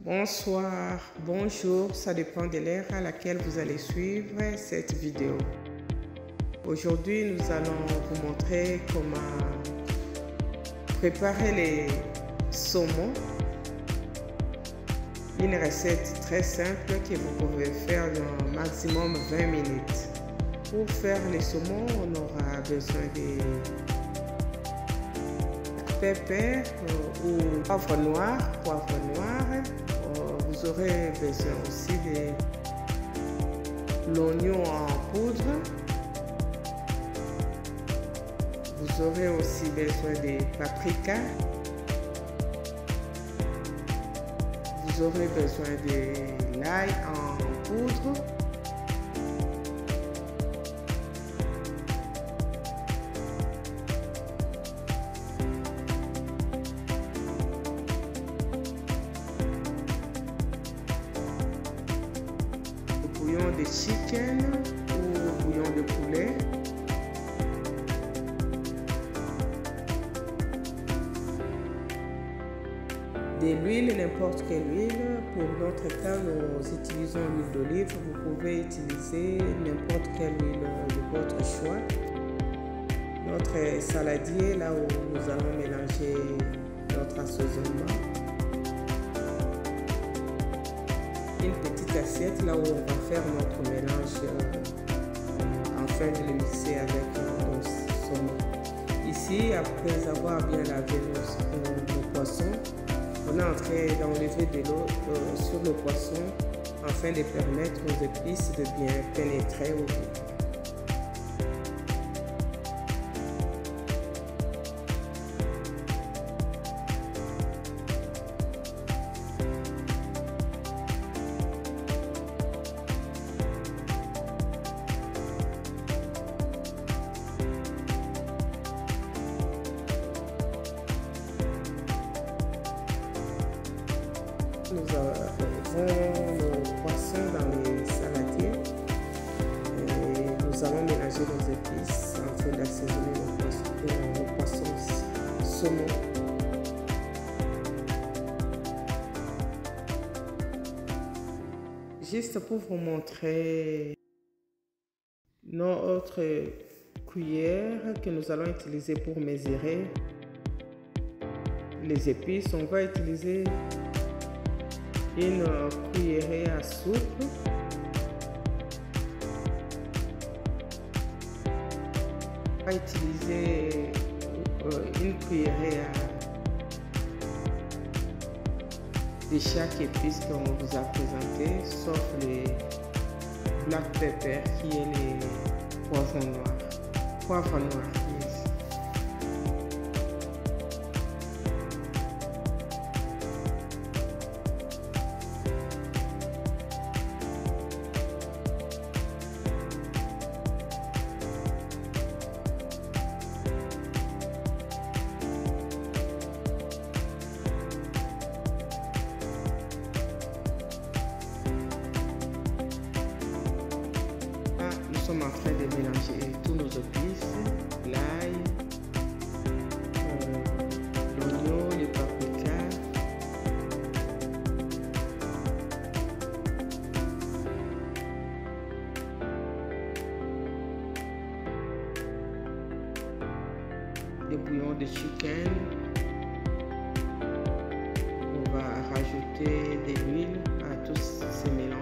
Bonsoir, bonjour, ça dépend de l'heure à laquelle vous allez suivre cette vidéo. Aujourd'hui, nous allons vous montrer comment préparer les saumons. Une recette très simple que vous pouvez faire dans maximum 20 minutes. Pour faire les saumons, on aura besoin de pépé ou poivre noir. Vous aurez besoin aussi de l'oignon en poudre. Vous aurez aussi besoin de paprika. Vous aurez besoin de l'ail en poudre. Bouillon de chicken ou bouillon de poulet. De l'huile, n'importe quelle huile. Pour notre cas, nous utilisons l'huile d'olive. Vous pouvez utiliser n'importe quelle huile de votre choix. Notre saladier, là où nous allons mélanger notre assaisonnement. Une petite assiette, là où on va faire notre mélange afin de le mixer avec nos saumons. Ici, après avoir bien lavé nos poissons, on est en train d'enlever de l'eau sur le poisson afin de permettre aux épices de bien pénétrer au bout. Nous avons nos poissons dans les saladiers et nous allons mélanger nos épices afin d'assaisonner nos poissons saumon. Juste pour vous montrer notre cuillère que nous allons utiliser pour mesurer les épices, on va utiliser une cuillerée à soupe. On va utiliser une cuillerée de chaque épice qu'on vous a présenté, sauf les black pepper qui est les poivrons noirs. Poivre noir. Nous sommes en train de mélanger tous nos épices, l'ail, l'oignon, le paprika. Le bouillon de chicken. On va rajouter de l'huile à tous ces mélanges.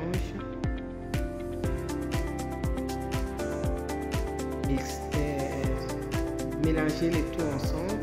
Mélanger les tout ensemble.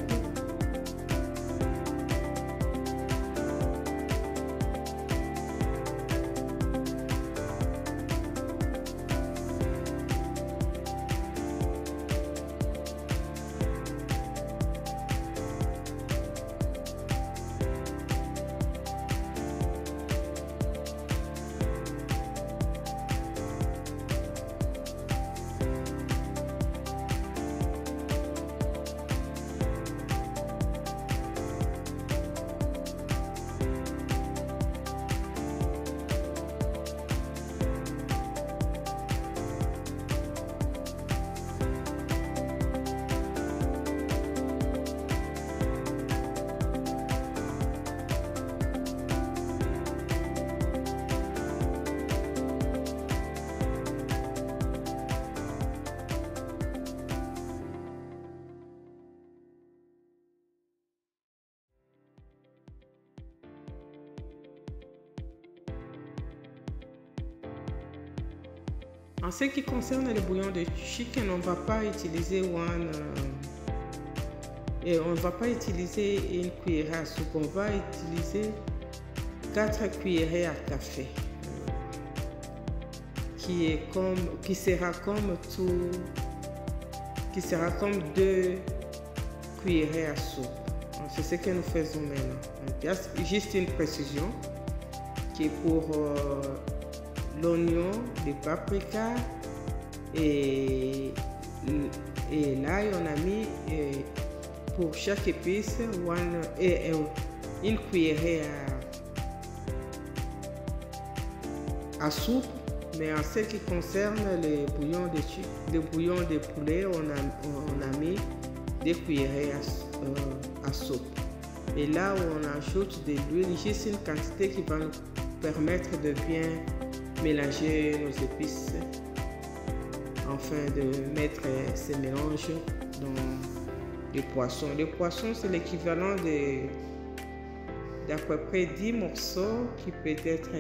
En ce qui concerne le bouillon de chicken, on ne va pas utiliser une cuillère à soupe, on va utiliser 4 cuillerées à café, qui sera comme 2 cuillerées à soupe. C'est ce que nous faisons maintenant. Juste une précision qui est pour l'oignon, le paprika et l'ail, on a mis pour chaque épice une cuillerée à soupe. Mais en ce qui concerne le bouillon de poulet, on a mis 2 cuillerées à soupe. Et là où on ajoute de l'huile, juste une quantité qui va nous permettre de bien mélanger nos épices afin de mettre ces mélanges dans les poissons. Les poissons, c'est l'équivalent d'à peu près 10 morceaux qui peut être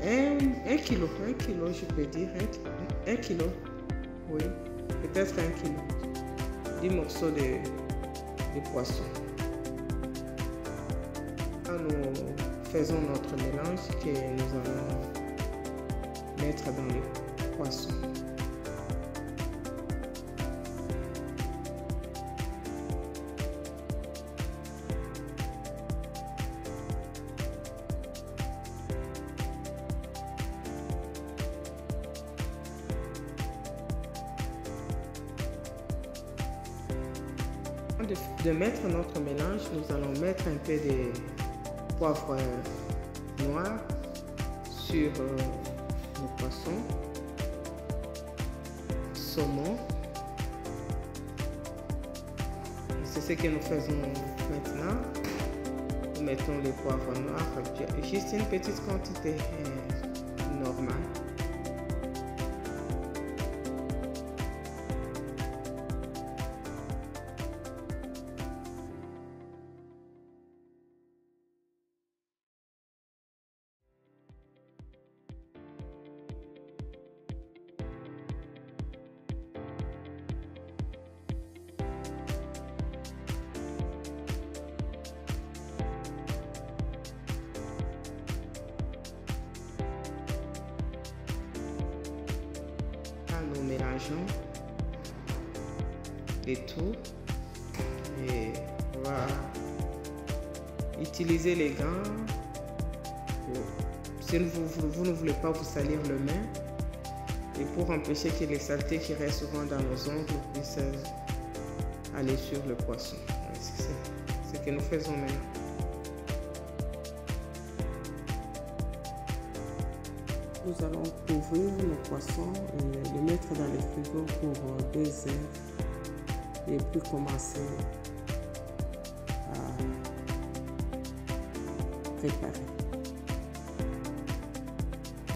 1 kilo, je peux dire 1 kilo, oui, peut-être 1 kilo, 10 morceaux de poisson. Là, nous faisons notre mélange que nous allons mettre dans les poissons. De mettre notre mélange, nous allons mettre un peu de poivre noir sur nos poissons, saumon. C'est ce que nous faisons maintenant. Nous mettons le poivre noir, juste une petite quantité normale. Nous mélangeons les tout et on va utiliser les gants si vous ne voulez pas vous salir les mains et pour empêcher que les saletés qui restent souvent dans nos ongles puissent aller sur le poisson. C'est ce que nous faisons maintenant. Nous allons couvrir le poisson et le mettre dans le frigo pour 2 heures et puis commencer à préparer.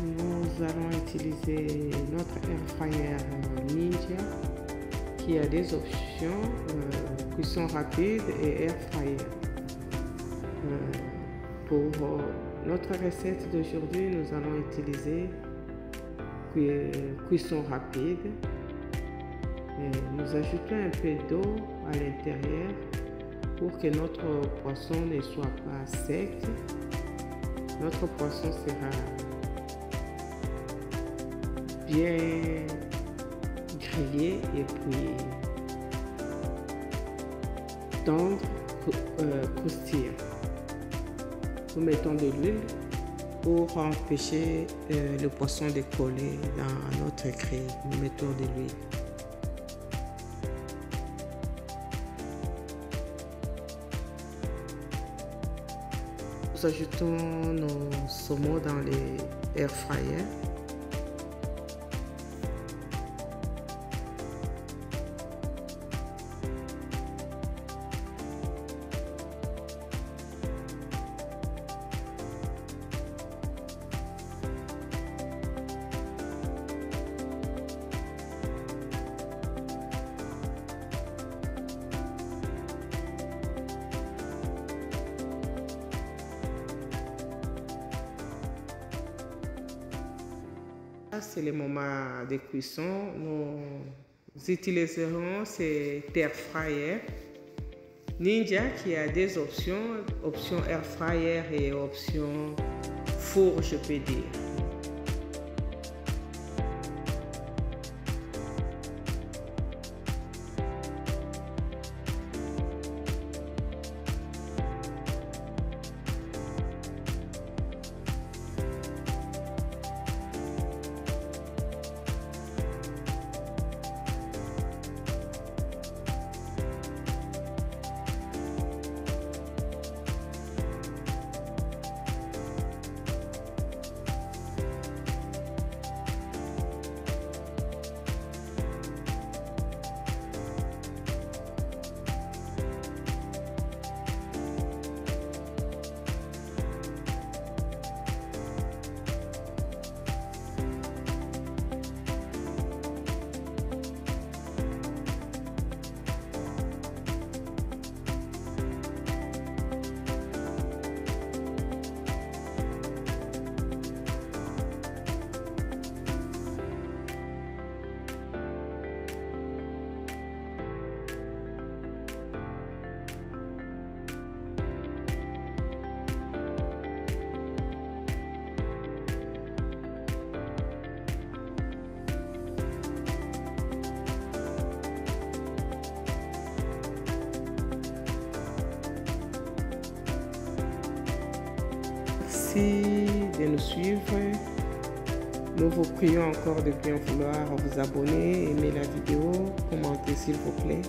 Nous allons utiliser notre air fryer Ninja qui a des options cuisson rapide et air fryer. Pour notre recette d'aujourd'hui, nous allons utiliser cuisson rapide. Nous ajoutons un peu d'eau à l'intérieur pour que notre poisson ne soit pas sec. Notre poisson sera bien grillé et puis tendre, croustillant. Nous mettons de l'huile pour empêcher le poisson de coller dans notre grille. Nous mettons de l'huile. Nous ajoutons nos saumons dans les air fryers. C'est le moment de cuisson. Nous utiliserons cet air fryer Ninja qui a des options, option air fryer et option four, je peux dire. Merci de nous suivre. Nous vous prions encore de bien vouloir vous abonner, aimer la vidéo, commenter s'il vous plaît.